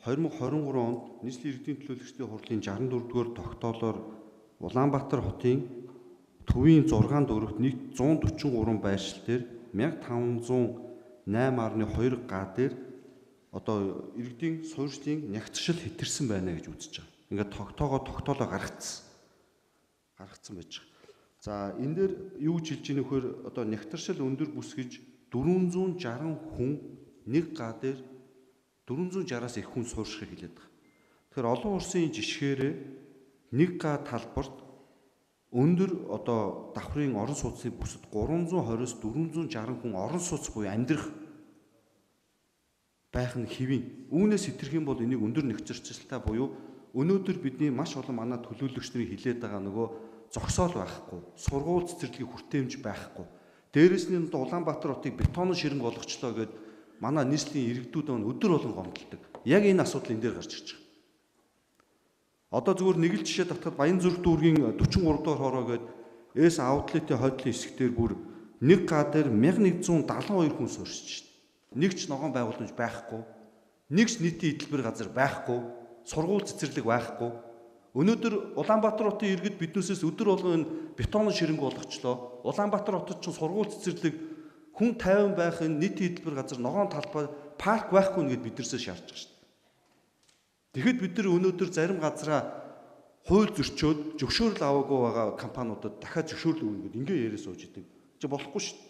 2023 онд нийслэлийн иргэдийн төлөөлөгчдийн хурлын 64-р тогтоолоор Улаанбаатар хотын төвийн 6 дөрөвт нийт 143 байршил дээр 1508.2 га дээр одоо иргэдийн суурьшлийн нягтршил хэтэрсэн байна гэж үзэж байгаа. Ингээд тогтоолоо гаргацсан байж байгаа. За энэ дээр юу гэж хэлж ийнэ вөхөр одоо нягтршил өндөр бүс гэж 460 хүн нэг га дээр 460-аас их хүн сууршихыг хэлээд байгаа. Тэгэхээр олон улсын жишгээр нэг га талбарт өндөр одоо давхрын орон сууцны бүсэд 320-с 460 хүн орон сууц буюу амьдрах байх нь хэвэн. Үүнээс хэтэрх юм бол энийг өндөр нөхцөлчлөлттэй буюу өнөөдөр бидний маш олон манай төлөөлөгч нарын хилээд байгаа нөгөө зогсоол байхгүй, сургууль цэцэрлэгийн хүртээмж байхгүй. Дээрээс нь Улаанбаатар хотыг бетонын ширэнг болгочлоо гэд манай нийслэлийн иргэдүүд өдөр болгон гомдолдог. Яг энэ асуудал энэ дээр гарч ирж байгаа. Одоо зүгээр нэг л жишээ татахад Баянзүрх дүүргийн 43 дугаар хороо гээд эс аутлетийн хойдлын хэсгээр бүр нэг га дээр 1172 хүн суурьшиж шít. Нэг ч ногоон байгууламж байхгүй, нэг ч нийтийн хөтөлбөр газар байхгүй, сургууль цэцэрлэг байхгүй. Өнөөдөр Улаанбаатар хотын иргэд биднээсээс өдөр болгон бетонын ширэнг болгочлоо. Улаанбаатар хотод ч сургууль цэцэрлэг хүн 50 байх энэ нийтийн хөтөлбөр газар ногоон талбай парк байхгүй нэгэд биднээсээ шаардж байгаа шүү дээ. Тэгэхэд бид нар өнөөдөр зарим газараа хууль зөрчөөд зөвшөөрөл аваагүй байгаа компаниудад дахиад зөвшөөрөл өгнө гэдэг ингээ яриа сууж идэг. Чи болохгүй шүү дээ.